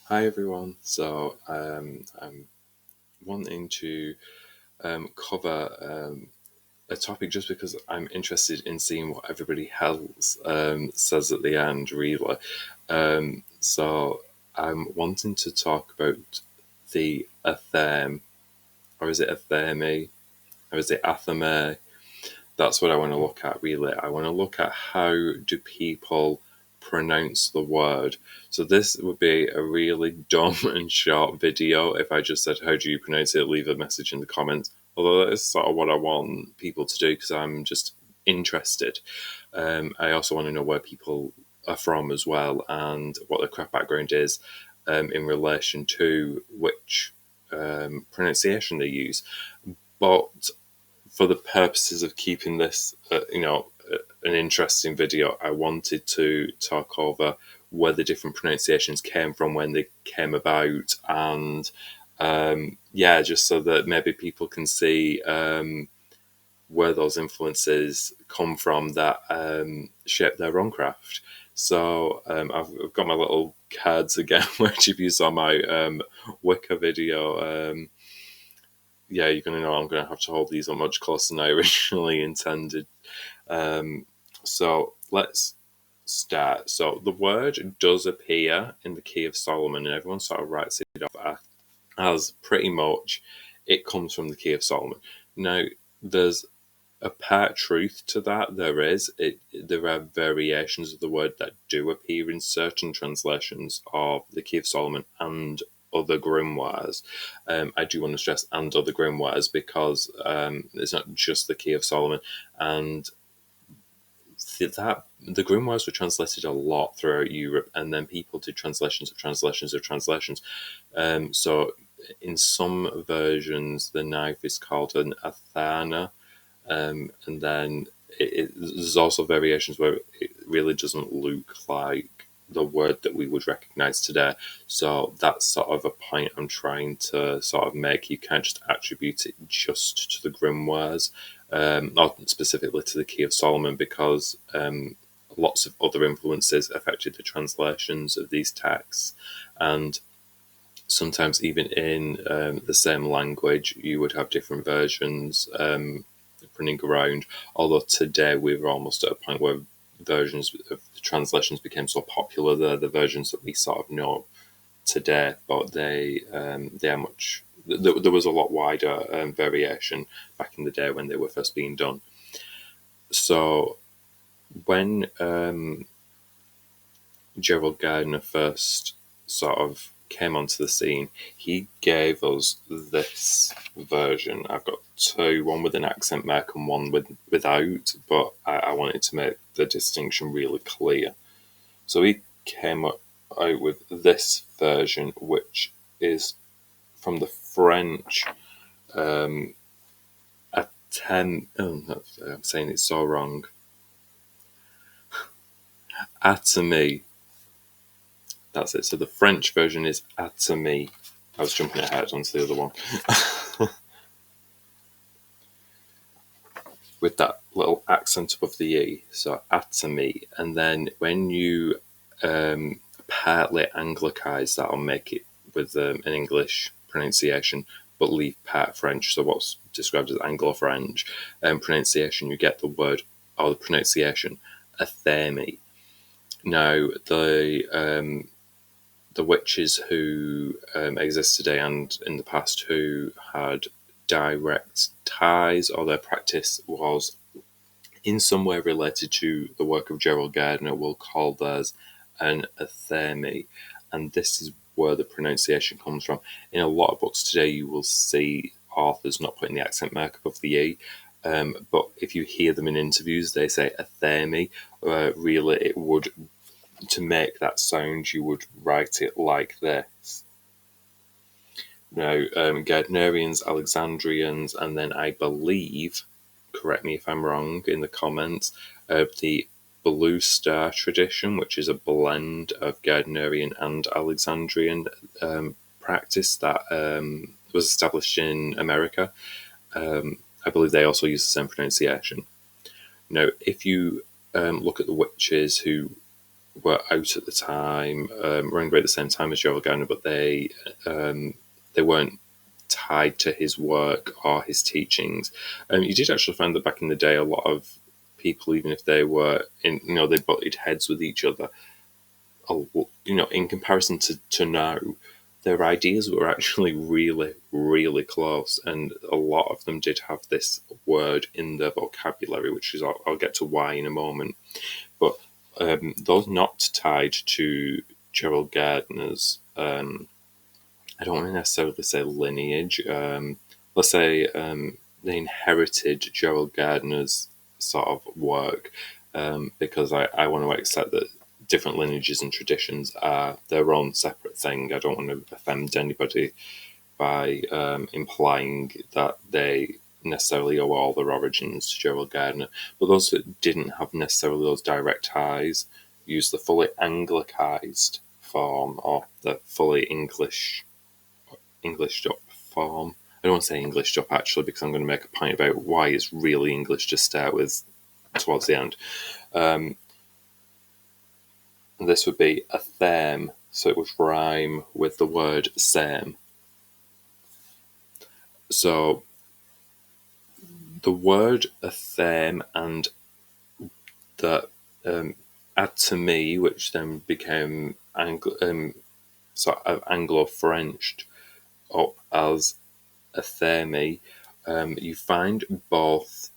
Hi everyone. I'm wanting to cover a topic just because I'm interested in seeing what everybody else says at the end, really. So I'm wanting to talk about the Athame, or is it Athame, or is it Athame? That's what I want to look at, really. I want to look at how do people pronounce the word. So this would be a really dumb and short video if I just said, how do you pronounce it? Leave a message in the comments. Although that is sort of what I want people to do because I'm just interested. I also want to know where people are from as well and what their craft background is in relation to which pronunciation they use. But for the purposes of keeping this, an interesting video, I wanted to talk over where the different pronunciations came from, when they came about, and just so that maybe people can see where those influences come from that shape their own craft. So I've got my little cards again, which if you saw my Wicca video, you're going to know I'm going to have to hold these up much closer than I originally intended. So let's start. So the word does appear in the Key of Solomon, and everyone sort of writes it off as pretty much it comes from the Key of Solomon. Now, there's a part truth to that. There are variations of the word that do appear in certain translations of the Key of Solomon and other grimoires. I do want to stress and other grimoires because it's not just the Key of Solomon, and that the grimoires were translated a lot throughout Europe, and then people did translations of translations of translations. So in some versions, the knife is called an Athana, and then there's also variations where it really doesn't look like the word that we would recognize today. So that's sort of a point I'm trying to sort of make. You can't just attribute it just to the grimoires, not specifically to the Key of Solomon, because lots of other influences affected the translations of these texts. And sometimes even in the same language, you would have different versions running around. Although today we're almost at a point where versions of the translations became so popular, they're the versions that we sort of know today, but they are much. There was a lot wider variation back in the day when they were first being done. So when Gerald Gardner first sort of came onto the scene, he gave us this version. I've got two, one with an accent mark and one without, but I wanted to make the distinction really clear. So he came out with this version, which is from the French. I'm saying it so wrong. Athame. That's it. So the French version is Athame. I was jumping ahead onto the other one. With that little accent above the E. So Athame. And then when you partly Anglicize that, or make it with an English pronunciation, but leave part French, so what's described as Anglo-French pronunciation, you get the word, or the pronunciation, Athame. Now, the witches who exist today and in the past who had direct ties, or their practice was in some way related to the work of Gerald Gardner, will call theirs an Athame, and this is where the pronunciation comes from. In a lot of books today, you will see authors not putting the accent mark above the E, but if you hear them in interviews, they say Athame. Really, it would, to make that sound, you would write it like this. Now, Gardnerians, Alexandrians, and then I believe, correct me if I'm wrong in the comments, the Blue Star tradition, which is a blend of Gardnerian and Alexandrian practice that was established in America. I believe they also use the same pronunciation. Now, if you look at the witches who were out at the time, around about the same time as Gerald Gardner, but they weren't tied to his work or his teachings. You did actually find that back in the day, a lot of people, even if they were they butted heads with each other, in comparison to now, their ideas were actually really, really close, and a lot of them did have this word in their vocabulary, which is I'll get to why in a moment. But those not tied to Gerald Gardner's, I don't want to necessarily say lineage. Let's say they inherited Gerald Gardner's sort of work, because I want to accept that different lineages and traditions are their own separate thing. I don't want to offend anybody by implying that they necessarily owe all their origins to Gerald Gardner. But those that didn't have necessarily those direct ties used the fully Anglicized form, or the fully Englished up form. I don't want to say Englished up actually, because I'm going to make a point about why it's really English to start with towards the end. And this would be Athame, so it would rhyme with the word same. So the word Athame and the Athame, which then became sort of Anglo-Frenched up as Athame, you find both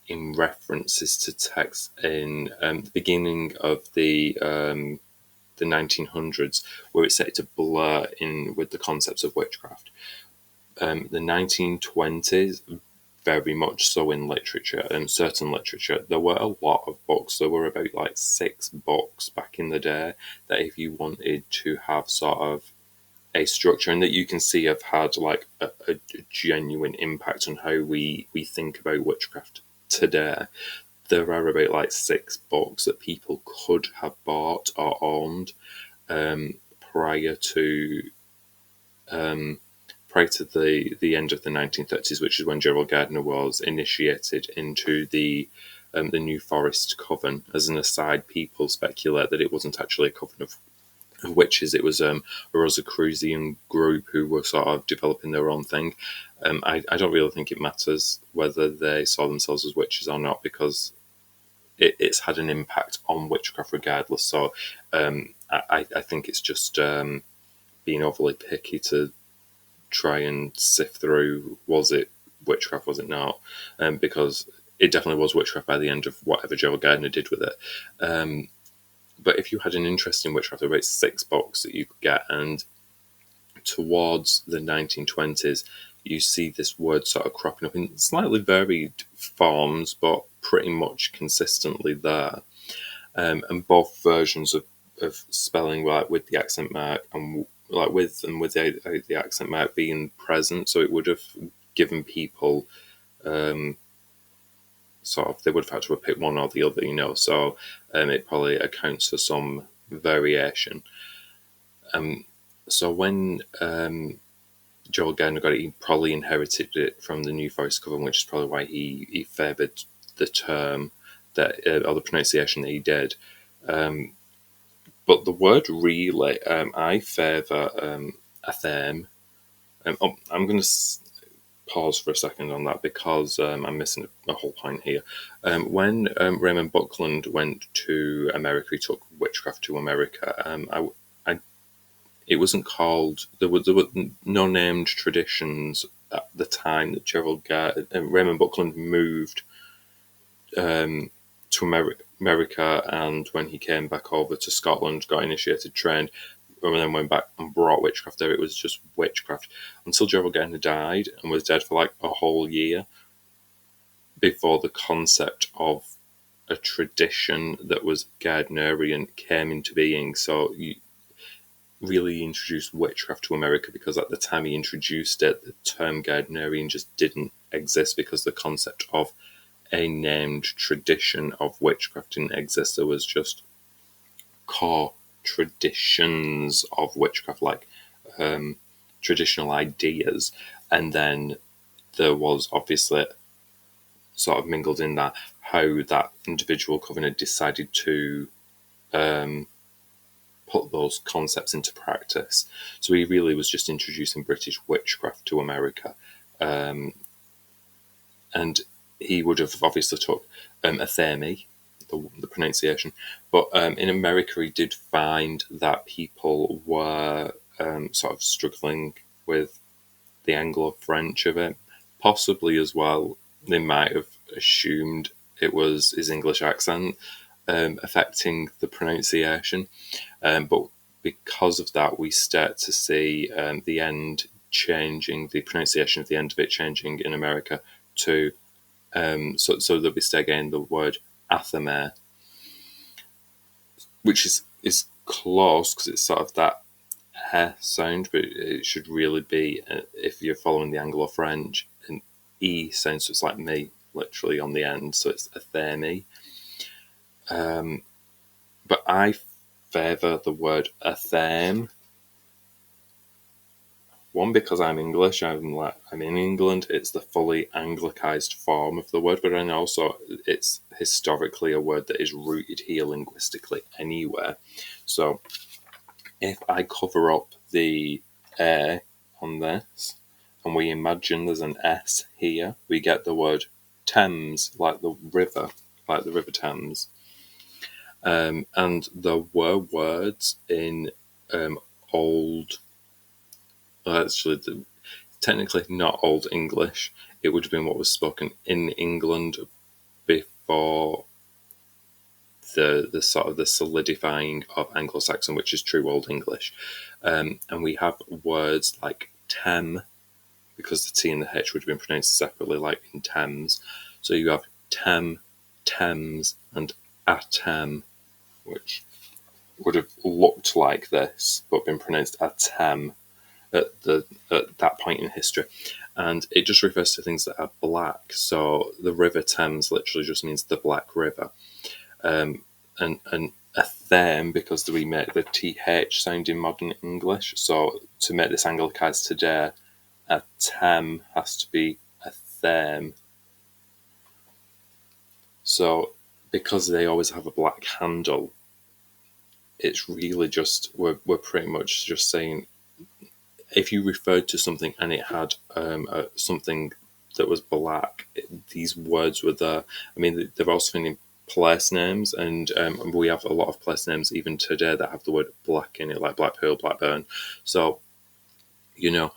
in references to texts in the beginning of the 1900s, where it started to blur in with the concepts of witchcraft. The 1920s, very much so in literature, and certain literature, there were a lot of books. There were about like 6 books back in the day that if you wanted to have sort of a structure, and that you can see have had like a genuine impact on how we think about witchcraft today. There are about like 6 books that people could have bought or owned prior to the end of the 1930s, which is when Gerald Gardner was initiated into the New Forest Coven. As an aside, people speculate that it wasn't actually a coven of witches. It was a Rosicrucian group who were sort of developing their own thing. I don't really think it matters whether they saw themselves as witches or not, because it's had an impact on witchcraft regardless. So I think it's just being overly picky to try and sift through, was it witchcraft, was it not? Because it definitely was witchcraft by the end of whatever Gerald Gardner did with it. But if you had an interest in witchcraft, there were about 6 books that you could get, and towards the 1920s, you see this word sort of cropping up in slightly varied forms, but pretty much consistently there. And both versions of spelling, like with the accent mark and like with the accent mark being present, so it would have given people sort of, they would have had to pick one or the other, so it probably accounts for some variation. So when Joel Gardner got it, he probably inherited it from the New Forest Coven, which is probably why he favoured the term that, or the pronunciation that he did. But the word really, I favour Athame. I'm going to pause for a second on that, because I'm missing a whole point here. When Raymond Buckland went to America, he took witchcraft to America. It wasn't called, there were no named traditions at the time that Raymond Buckland moved to America, and when he came back over to Scotland, got initiated, trained, and then went back and brought witchcraft there. It was just witchcraft until Gerald Gardner died, and was dead for like a whole year before the concept of a tradition that was Gardnerian came into being. So you really introduced witchcraft to America, because at the time he introduced it, the term Gardnerian just didn't exist, because the concept of a named tradition of witchcraft didn't exist. There was just core traditions of witchcraft, like traditional ideas, and then there was obviously sort of mingled in that how that individual covenant decided to put those concepts into practice. So he really was just introducing British witchcraft to America. And he would have obviously took Athame, the pronunciation, but in America he did find that people were sort of struggling with the Anglo-French of it, possibly as well. They might have assumed it was his English accent affecting the pronunciation, but because of that, we start to see the end changing, the pronunciation of the end of it changing in America to so that we start getting the word Athame, which is close because it's sort of that sound, but it should really be, if you're following the Anglo-French, an E sound, so it's like me, literally on the end, so it's Athame. But I favour the word Athame. One, because I'm English, I'm in England. It's the fully Anglicized form of the word, but then also it's historically a word that is rooted here linguistically anywhere. So if I cover up the A on this, and we imagine there's an S here, we get the word Thames, like the River Thames. And there were words in old, actually, technically not Old English. It would have been what was spoken in England before the sort of the solidifying of Anglo-Saxon, which is true Old English. And we have words like Tem, because the T and the H would have been pronounced separately, like in Thames. So you have Tem, Thames, and Atem, which would have looked like this, but been pronounced Atem at that point in history. And it just refers to things that are black. So the River Thames literally just means the Black River. And a them, because we make the TH sound in modern English. So to make this Anglicized today, a tem has to be a them. So because they always have a black handle, it's really just, we're pretty much just saying, if you referred to something and it had something that was black, these words were there. I mean, they're also in place names, and we have a lot of place names even today that have the word black in it, like Blackpool, Blackburn. So, you know,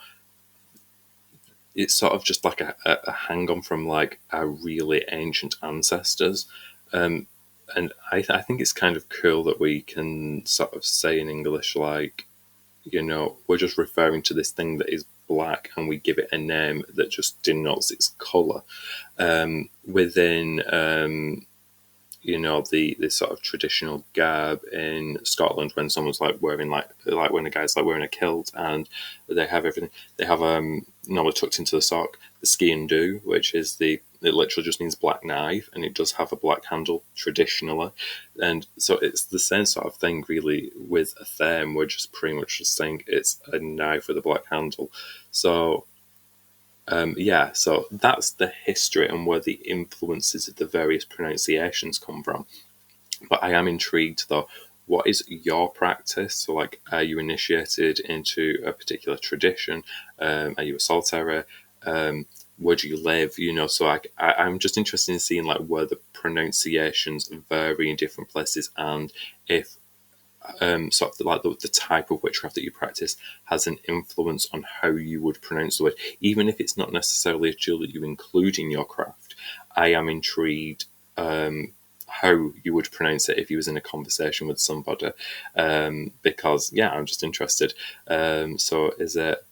it's sort of just like a hang-on from like our really ancient ancestors. And I think it's kind of cool that we can sort of say in English, like, we're just referring to this thing that is black and we give it a name that just denotes its colour. Within, the sort of traditional garb in Scotland, when someone's like wearing like when a guy's like wearing a kilt and they have everything, they have normally tucked into the sock the ski and do, which is it literally just means black knife, and it does have a black handle traditionally. And so it's the same sort of thing really with a theme. We're just pretty much just saying it's a knife with a black handle. So so that's the history and where the influences of the various pronunciations come from. But I am intrigued though, what is your practice? So, like, are you initiated into a particular tradition? Are you a solitary? Where do you live? So I'm just interested in seeing like where the pronunciations vary in different places, and if sort of like the type of witchcraft that you practice has an influence on how you would pronounce the word, even if it's not necessarily a tool that you include in your craft. I am intrigued how you would pronounce it if you was in a conversation with somebody, because I'm just interested. So is it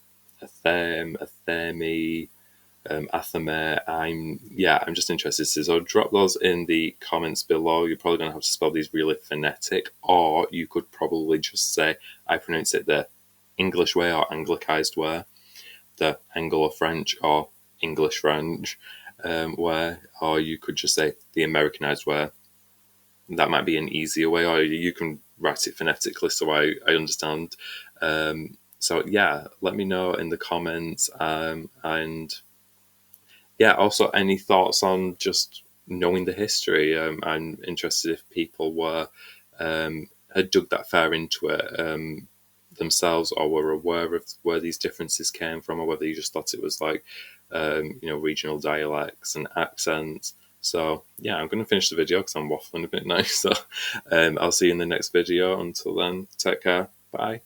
Athame, Athame? I'm just interested. So drop those in the comments below. You're probably going to have to spell these really phonetic, or you could probably just say I pronounce it the English way or Anglicized way, the Anglo-French or English French way, or you could just say the Americanized way. That might be an easier way, or you can write it phonetically so I understand. Let me know in the comments, and also any thoughts on just knowing the history. I'm interested if people were had dug that far into it themselves, or were aware of where these differences came from, or whether you just thought it was like regional dialects and accents. So yeah, I'm going to finish the video because I'm waffling a bit now. So I'll see you in the next video. Until then, take care. Bye.